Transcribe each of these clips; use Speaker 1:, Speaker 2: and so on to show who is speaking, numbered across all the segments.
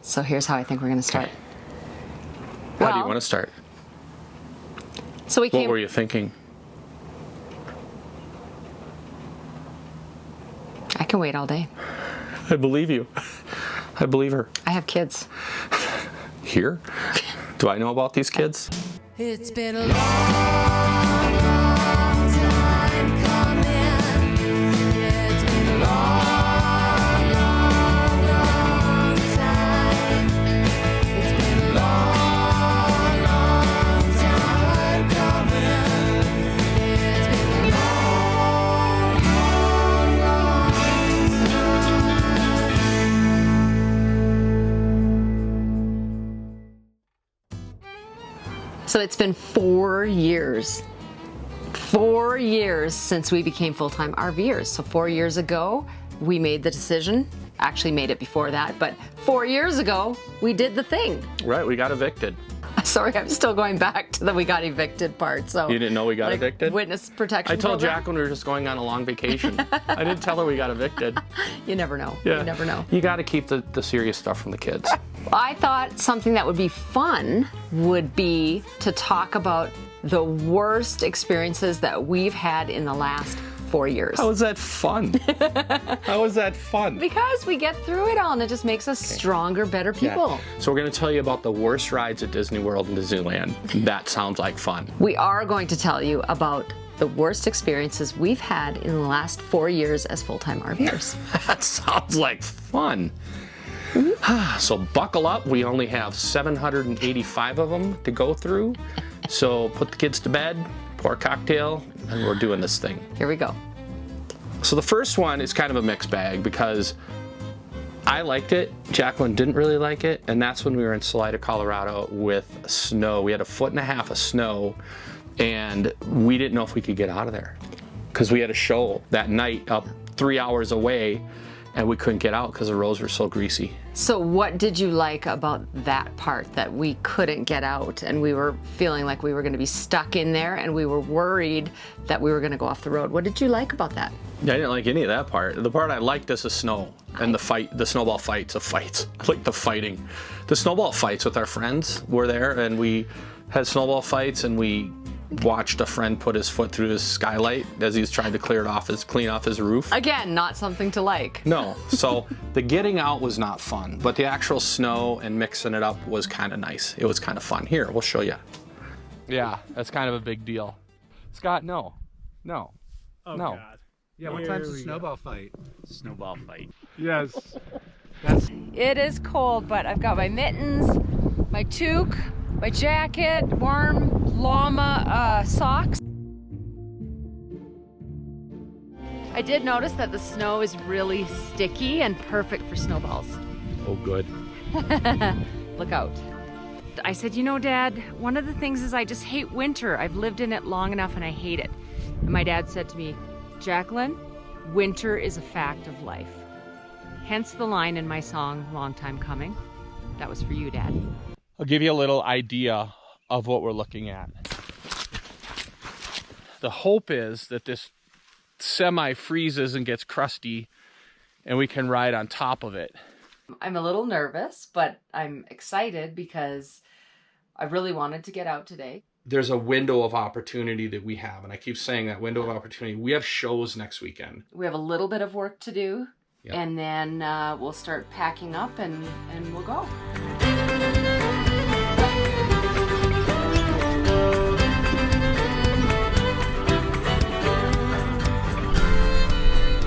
Speaker 1: So here's how I think we're going to start.
Speaker 2: How do you want to start?
Speaker 1: So we
Speaker 2: What
Speaker 1: came.
Speaker 2: were you thinking?
Speaker 1: I can wait all day.
Speaker 2: I believe you. I believe her.
Speaker 1: I have kids.
Speaker 2: Here? Do I know about these kids?
Speaker 3: It's been a long, long time coming. It's been a long, long, long time. It's been a long, long time coming. It's been a long, long, long time.
Speaker 1: So it's been 4 years. 4 years since we became full-time RVers. So 4 years ago, we made the decision. Actually made it before that, but 4 years ago, we did the thing.
Speaker 2: Right, we got evicted.
Speaker 1: Sorry, I'm still going back to the we got evicted part. So
Speaker 2: You didn't know we got
Speaker 1: like,
Speaker 2: evicted?
Speaker 1: Witness protection
Speaker 2: I told
Speaker 1: program.
Speaker 2: Jacqueline we were just going on a long vacation. I didn't tell her we got evicted.
Speaker 1: You never know.
Speaker 2: Yeah.
Speaker 1: You never know.
Speaker 2: You got to keep the serious stuff from the kids.
Speaker 1: I thought something that would be fun would be to talk about the worst experiences that we've had in the last 4 years.
Speaker 2: How is that fun? How is that fun?
Speaker 1: Because we get through it all and it just makes us stronger, better people.
Speaker 2: So we're going to tell you about the worst rides at Disney World and Disneyland. That sounds like fun.
Speaker 1: We are going to tell you about the worst experiences we've had in the last 4 years as full-time RVers.
Speaker 2: That sounds like fun. So buckle up. We only have 785 of them to go through. So put the kids to bed, pour a cocktail, and we're doing this thing.
Speaker 1: Here we go.
Speaker 2: So the first one is kind of a mixed bag because I liked it, Jacqueline didn't really like it, and that's when we were in Salida, Colorado with snow. We had 1.5 feet of snow, and we didn't know if we could get out of there because we had a show that night up 3 hours away, and we couldn't get out because the roads were so greasy.
Speaker 1: So what did you like about that part, that we couldn't get out and we were feeling like we were going to be stuck in there and we were worried that we were going to go off the road? What did you like about that?
Speaker 2: Yeah, I didn't like any of that part. The part I liked is the snow and the snowball fights. I like the fighting. The snowball fights with our friends were there, and we had snowball fights, and we watched a friend put his foot through his skylight as he was trying to clean off his roof.
Speaker 1: Again, not something to like.
Speaker 2: No, so the getting out was not fun, but the actual snow and mixing it up was kind of nice. It was kind of fun. Here, we'll show you. Yeah, that's kind of a big deal. Scott, no.
Speaker 4: Oh,
Speaker 2: No.
Speaker 4: God.
Speaker 5: Yeah, what time's the snowball fight?
Speaker 4: Snowball fight.
Speaker 5: Yes.
Speaker 1: It is cold, but I've got my mittens, my toque, my jacket, warm llama socks. I did notice that the snow is really sticky and perfect for snowballs.
Speaker 2: Oh, good.
Speaker 1: Look out. I said, you know, Dad, one of the things is I just hate winter. I've lived in it long enough and I hate it. And my dad said to me, Jacqueline, winter is a fact of life. Hence the line in my song, Long Time Coming. That was for you, Dad.
Speaker 4: I'll give you a little idea of what we're looking at. The hope is that this semi freezes and gets crusty and we can ride on top of it.
Speaker 1: I'm a little nervous, but I'm excited because I really wanted to get out today.
Speaker 2: There's a window of opportunity that we have, and I keep saying that window of opportunity. We have shows next weekend.
Speaker 1: We have a little bit of work to do,
Speaker 2: Yep.
Speaker 1: and then we'll start packing up and we'll go.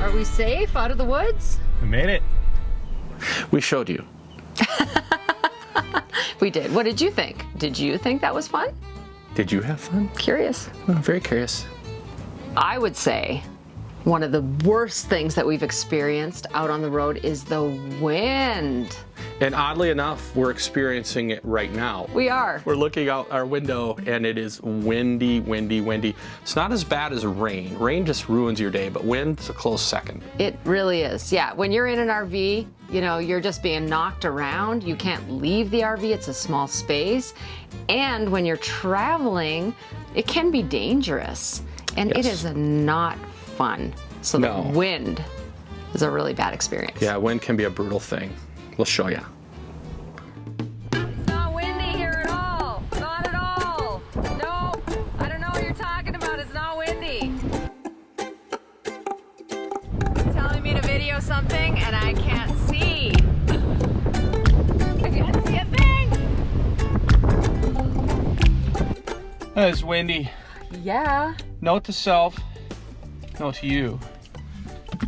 Speaker 1: Are we safe out of the woods?
Speaker 4: We made it.
Speaker 2: We showed you.
Speaker 1: We did. What did you think? Did you think that was fun?
Speaker 2: Did you have fun?
Speaker 1: Curious.
Speaker 2: Oh, very curious.
Speaker 1: I would say one of the worst things that we've experienced out on the road is the wind.
Speaker 2: And oddly enough, we're experiencing it right now.
Speaker 1: We are.
Speaker 2: We're looking out our window and it is windy, windy, windy. It's not as bad as rain. Rain just ruins your day, but wind's a close second.
Speaker 1: It really is. Yeah, when you're in an RV, you know, you're just being knocked around. You can't leave the RV. It's a small space. And when you're traveling, it can be dangerous. And it
Speaker 2: Yes.
Speaker 1: is not fun. So
Speaker 2: No.
Speaker 1: the wind is a really bad experience.
Speaker 2: Yeah, wind can be a brutal thing. We'll show you.
Speaker 1: something and I can't see. I can't see a thing.
Speaker 4: It's windy.
Speaker 1: Yeah.
Speaker 4: Note to self, note to you.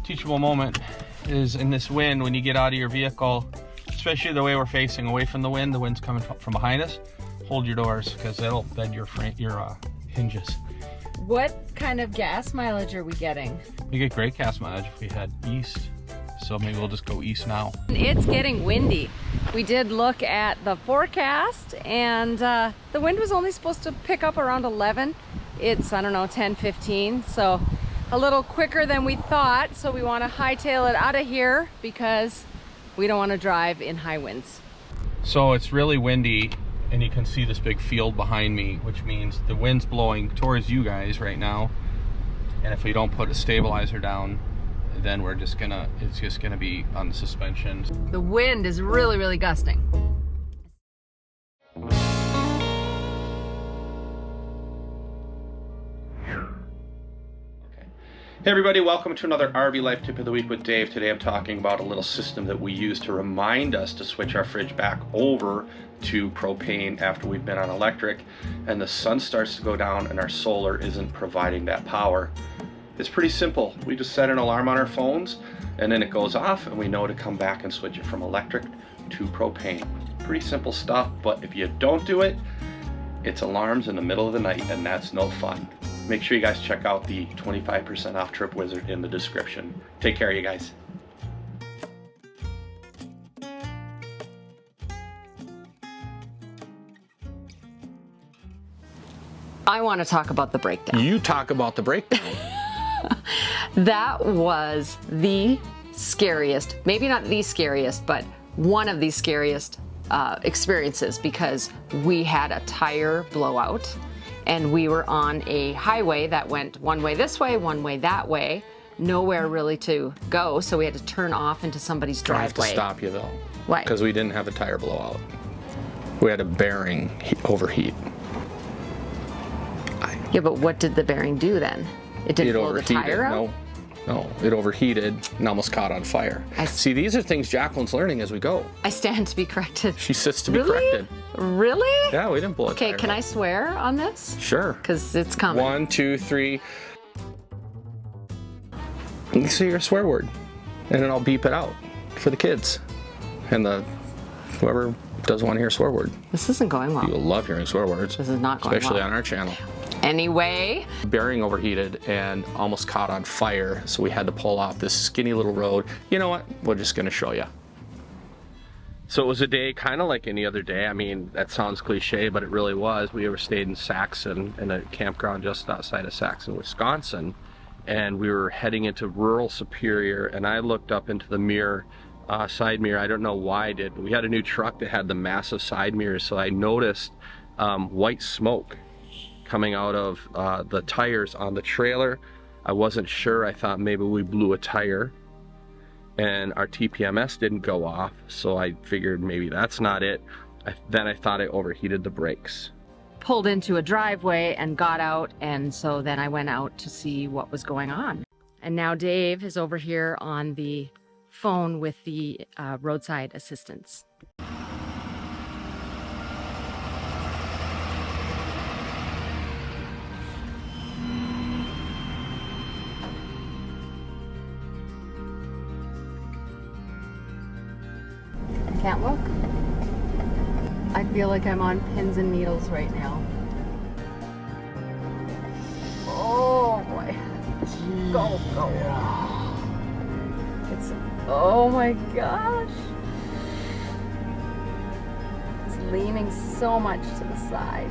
Speaker 4: Teachable moment is in this wind when you get out of your vehicle, especially the way we're facing away from the wind's coming from behind us. Hold your doors because it'll bend your hinges.
Speaker 1: What kind of gas mileage are we getting?
Speaker 4: We get great gas mileage if we head east, so maybe we'll just go east now.
Speaker 1: It's getting windy. We did look at the forecast and the wind was only supposed to pick up around 11. It's, I don't know, 10, 15, so a little quicker than we thought. So we want to hightail it out of here because we don't want to drive in high winds.
Speaker 4: So it's really windy and you can see this big field behind me, which means the wind's blowing towards you guys right now. And if we don't put a stabilizer down, then it's just gonna be on the suspension.
Speaker 1: The wind is really, really gusting.
Speaker 2: Hey everybody, welcome to another RV Life Tip of the Week with Dave. Today I'm talking about a little system that we use to remind us to switch our fridge back over to propane after we've been on electric and the sun starts to go down and our solar isn't providing that power. It's pretty simple. We just set an alarm on our phones and then it goes off and we know to come back and switch it from electric to propane. Pretty simple stuff, but if you don't do it, it's alarms in the middle of the night and that's no fun. Make sure you guys check out the 25% off Trip Wizard in the description. Take care, you guys.
Speaker 1: I want to talk about the breakdown.
Speaker 2: You talk about the breakdown.
Speaker 1: That was the scariest, maybe not the scariest, but one of the scariest experiences because we had a tire blowout. And we were on a highway that went one way this way, one way that way, nowhere really to go. So we had to turn off into somebody's driveway.
Speaker 2: I have to stop you though.
Speaker 1: Why?
Speaker 2: Because we didn't have a tire blowout. We had a bearing overheat.
Speaker 1: Yeah, but what did the bearing do then? It didn't blow the tire out?
Speaker 2: No, it overheated and almost caught on fire. See, these are things Jacqueline's learning as we go.
Speaker 1: I stand to be corrected.
Speaker 2: She sits to be corrected.
Speaker 1: Really?
Speaker 2: Yeah, we didn't blow a tire.
Speaker 1: Okay, can I swear on this?
Speaker 2: Sure.
Speaker 1: Because it's coming.
Speaker 2: 1, 2, 3. You say your swear word, and then I'll beep it out for the kids and whoever doesn't want to hear a swear word.
Speaker 1: This isn't going well.
Speaker 2: You'll love hearing swear words.
Speaker 1: This is not going well.
Speaker 2: Especially on our channel.
Speaker 1: Anyway.
Speaker 2: Bearing overheated and almost caught on fire, so we had to pull off this skinny little road. You know what? We're just going to show you.
Speaker 4: So it was a day kind of like any other day. I mean, that sounds cliche, but it really was. We stayed in Saxon, in a campground just outside of Saxon, Wisconsin, and we were heading into rural Superior, and I looked up into the mirror, side mirror. I don't know why I did, but we had a new truck that had the massive side mirrors, so I noticed white smoke coming out of the tires on the trailer. I wasn't sure. I thought maybe we blew a tire and our TPMS didn't go off, so I figured maybe that's not it. Then I thought I overheated the brakes.
Speaker 1: Pulled into a driveway and got out, and so then I went out to see what was going on. And now Dave is over here on the phone with the roadside assistance. Can't look. I feel like I'm on pins and needles right now. Oh boy. Go, go. It's, oh my gosh. It's leaning so much to the side.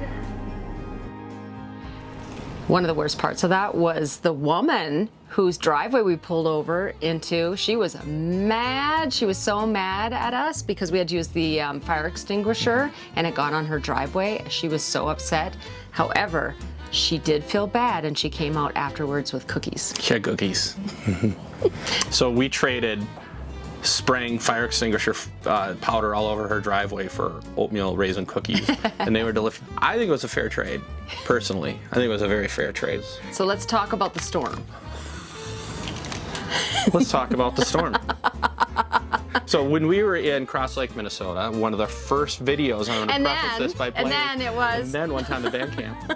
Speaker 1: One of the worst parts of that was the woman whose driveway we pulled over into. She was mad. She was so mad at us because we had to use the fire extinguisher and it got on her driveway. She was so upset. However, she did feel bad and she came out afterwards with cookies.
Speaker 2: She had cookies. So we traded spraying fire extinguisher powder all over her driveway for oatmeal raisin cookies, and they were delicious. I think it was a fair trade, personally. I think it was a very fair trade.
Speaker 1: So let's talk about the storm.
Speaker 2: Let's talk about the storm. So when we were in Cross Lake, Minnesota, one of the first videos, I'm going to preface this by playing.
Speaker 1: And then it was.
Speaker 2: And then one time the band camp.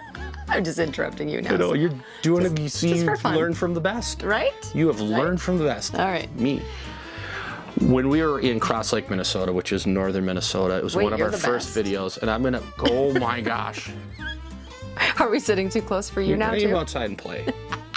Speaker 1: I'm just interrupting you now.
Speaker 2: You know, you're doing it. You see,
Speaker 1: just for
Speaker 2: you've
Speaker 1: fun.
Speaker 2: learned from the best.
Speaker 1: Right?
Speaker 2: You have learned from the best.
Speaker 1: All right.
Speaker 2: Me. When we were in Cross Lake, Minnesota, which is northern Minnesota, it was
Speaker 1: Wait,
Speaker 2: one of
Speaker 1: you're
Speaker 2: our
Speaker 1: the
Speaker 2: first
Speaker 1: best.
Speaker 2: videos, and I'm gonna. Oh my gosh!
Speaker 1: Are we sitting too close for you now,
Speaker 2: You
Speaker 1: too?
Speaker 2: go outside and play.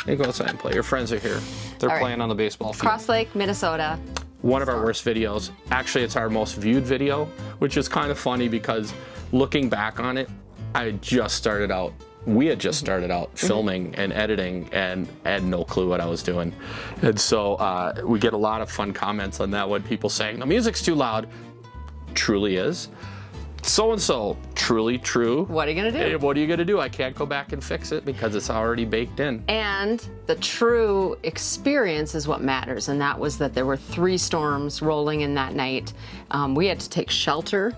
Speaker 2: You go outside and play. Your friends are here. They're
Speaker 1: All right.
Speaker 2: playing on the baseball field.
Speaker 1: Cross Lake, Minnesota.
Speaker 2: One of our worst videos. Actually, it's our most viewed video, which is kind of funny because looking back on it, I had just started out. We had just started out filming and editing and had no clue what I was doing. And so we get a lot of fun comments on that one. People saying, the music's too loud. Truly is. So-and-so, truly true.
Speaker 1: What are you going to
Speaker 2: Hey,
Speaker 1: do?
Speaker 2: what are you going to do? I can't go back and fix it because it's already baked in.
Speaker 1: And the true experience is what matters. And that was that there were 3 storms rolling in that night. We had to take shelter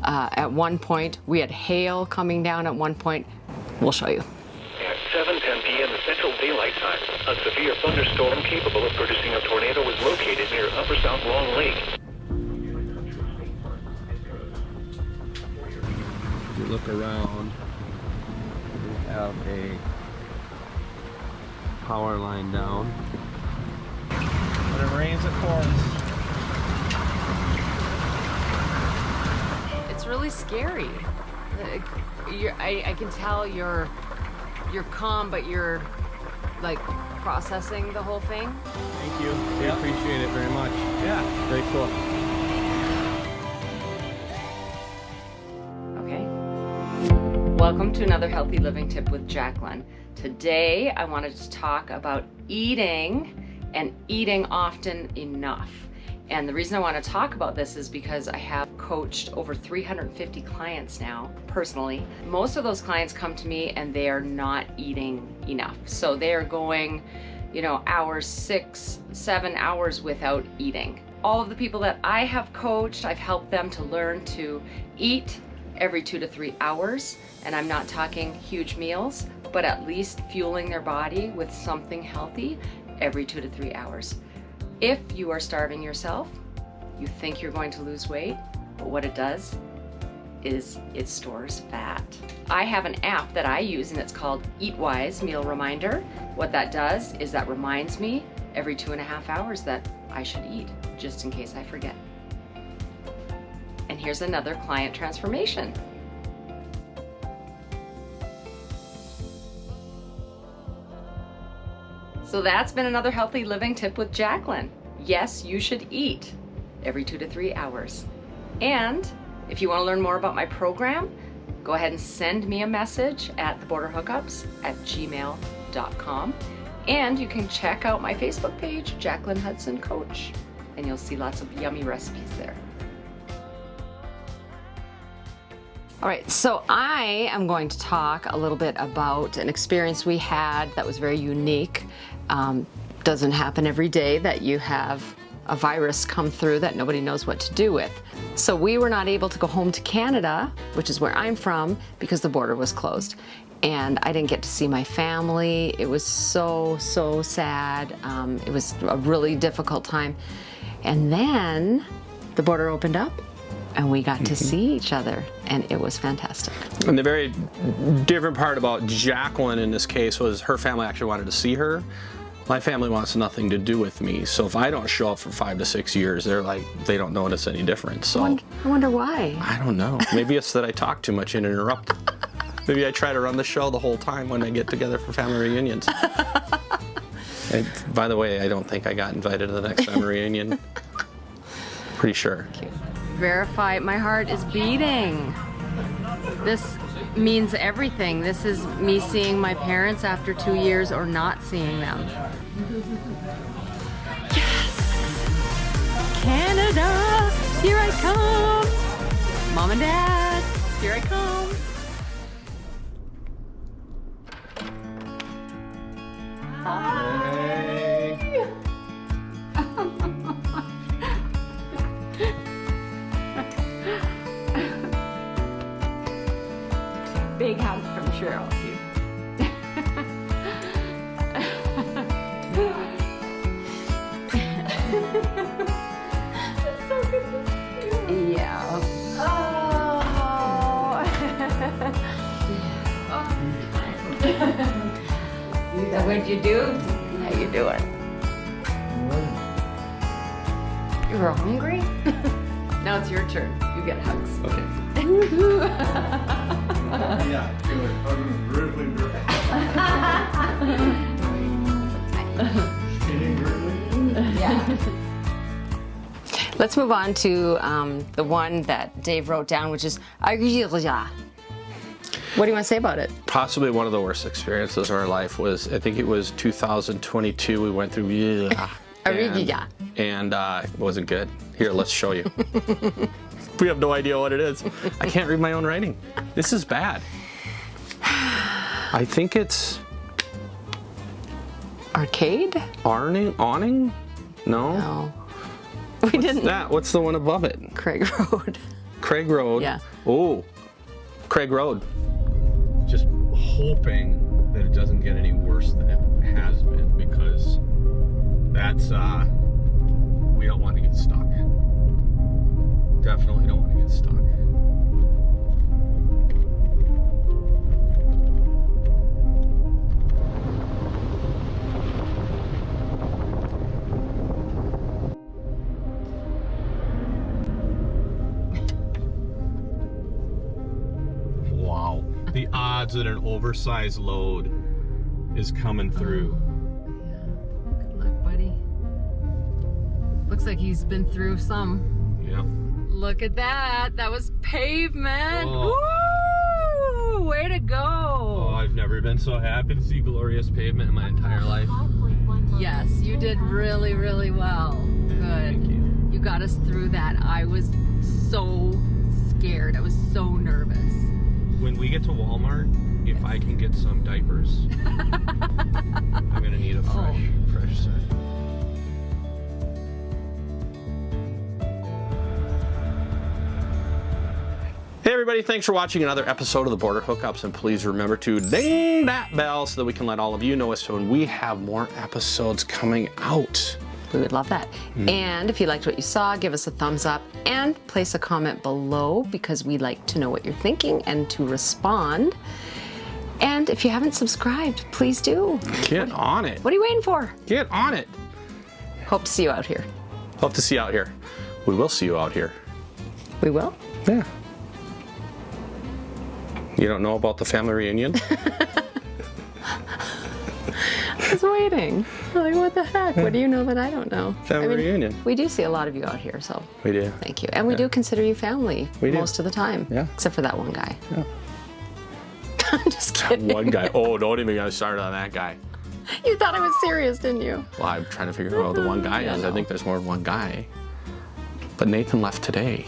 Speaker 1: at one point. We had hail coming down at one point. We'll show you.
Speaker 6: At 7:10 p.m. Central Daylight Time, a severe thunderstorm capable of producing a tornado was located near Upper South Long Lake.
Speaker 4: If you look around, we have a power line down. When it rains, it pours.
Speaker 1: It's really scary. I can tell you're calm, but you're like processing the whole thing.
Speaker 4: Thank you. We appreciate it very much. Yeah. Very cool.
Speaker 1: Okay. Welcome to another Healthy Living Tip with Jacqueline. Today I wanted to talk about eating and eating often enough. And the reason I want to talk about this is because I have coached over 350 clients now, personally. Most of those clients come to me and they are not eating enough. So they are going, hours, 6, 7 hours without eating. All of the people that I have coached, I've helped them to learn to eat every 2 to 3 hours. And I'm not talking huge meals, but at least fueling their body with something healthy every 2 to 3 hours. If you are starving yourself, you think you're going to lose weight, but what it does is it stores fat. I have an app that I use and it's called EatWise Meal Reminder. What that does is that reminds me every 2.5 hours that I should eat, just in case I forget. And here's another client transformation. So that's been another Healthy Living Tip with Jacqueline. Yes, you should eat every 2 to 3 hours. And if you want to learn more about my program, go ahead and send me a message at theborderhookups@gmail.com. And you can check out my Facebook page, Jacqueline Hudson Coach, and you'll see lots of yummy recipes there. All right, so I am going to talk a little bit about an experience we had that was very unique. Doesn't happen every day that you have a virus come through that nobody knows what to do with. So we were not able to go home to Canada, which is where I'm from, because the border was closed. And I didn't get to see my family. It was so sad. It was a really difficult time. And then the border opened up and we got to see each other, and it was fantastic.
Speaker 2: And the very different part about Jacqueline in this case was her family actually wanted to see her. My family wants nothing to do with me. So if I don't show up for 5 to 6 years, they're like, they don't notice any difference. So
Speaker 1: I wonder why.
Speaker 2: I don't know. Maybe it's that I talk too much and interrupt. Maybe I try to run the show the whole time when I get together for family reunions. And by the way, I don't think I got invited to the next family reunion. Pretty sure.
Speaker 1: Verify, my heart is beating. This means everything. This is me seeing my parents after 2 years or not seeing them. Yes! Canada, here I come. Mom and Dad, here I come. Big hug from Cheryl. What'd you do? How you doing? You were hungry? Now it's your turn. You get hugs.
Speaker 2: Okay.
Speaker 5: Yeah, do it. Grizzly,
Speaker 1: Yeah. Let's move on to the one that Dave wrote down, which is Argila. What do you want to say about it?
Speaker 2: Possibly one of the worst experiences of our life was, I think it was 2022, we went through
Speaker 1: Argila.
Speaker 2: and it wasn't good. Here, let's show you. We have no idea what it is. I can't read my own writing. This is bad. I think it's
Speaker 1: Arcade?
Speaker 2: awning? No?
Speaker 1: No. We didn't.
Speaker 2: That, what's the one above it?
Speaker 1: Craig Road.
Speaker 2: Craig Road.
Speaker 1: Yeah.
Speaker 2: Oh, Craig Road. Just hoping that it doesn't get any worse than it has been, because that's, we don't want to get stuck. Definitely don't want to get stuck. Wow. The odds that an oversized load is coming through.
Speaker 1: Good luck, buddy. Looks like he's been through some.
Speaker 2: Yeah.
Speaker 1: Look at that. That was pavement.
Speaker 2: Oh.
Speaker 1: Woo! Way to go.
Speaker 2: Oh, I've never been so happy to see glorious pavement in my entire life.
Speaker 1: Yes, you did really, really well. Good.
Speaker 2: Thank you.
Speaker 1: You got us through that. I was so scared. I was so nervous.
Speaker 2: When we get to Walmart, if I can get some diapers, I'm gonna need a fresh set. Hey everybody, thanks for watching another episode of the Border Hookups, and please remember to ding that bell so that we can let all of you know as to when we have more episodes coming out.
Speaker 1: We would love that. And if you liked what you saw, give us a thumbs up and place a comment below, because we like to know what you're thinking and to respond. And if you haven't subscribed, please do.
Speaker 2: Get on it.
Speaker 1: What are you waiting for?
Speaker 2: Get on it.
Speaker 1: Hope to see you out here.
Speaker 2: Hope to see you out here. We will see you out here.
Speaker 1: We will?
Speaker 2: Yeah. You don't know about the family reunion?
Speaker 1: I was waiting. Like, what the heck? What do you know that I don't know?
Speaker 2: Family reunion.
Speaker 1: We do see a lot of you out here, so
Speaker 2: We do.
Speaker 1: thank you. And we do consider you family
Speaker 2: We do.
Speaker 1: most of the time.
Speaker 2: Yeah.
Speaker 1: Except for that one guy.
Speaker 2: Yeah.
Speaker 1: I'm just kidding.
Speaker 2: One guy. Oh, don't even get started on that guy.
Speaker 1: You thought I was serious, didn't you?
Speaker 2: Well, I'm trying to figure out who the one guy
Speaker 1: Yeah,
Speaker 2: is.
Speaker 1: no.
Speaker 2: I think there's more than one guy. But Nathan left today.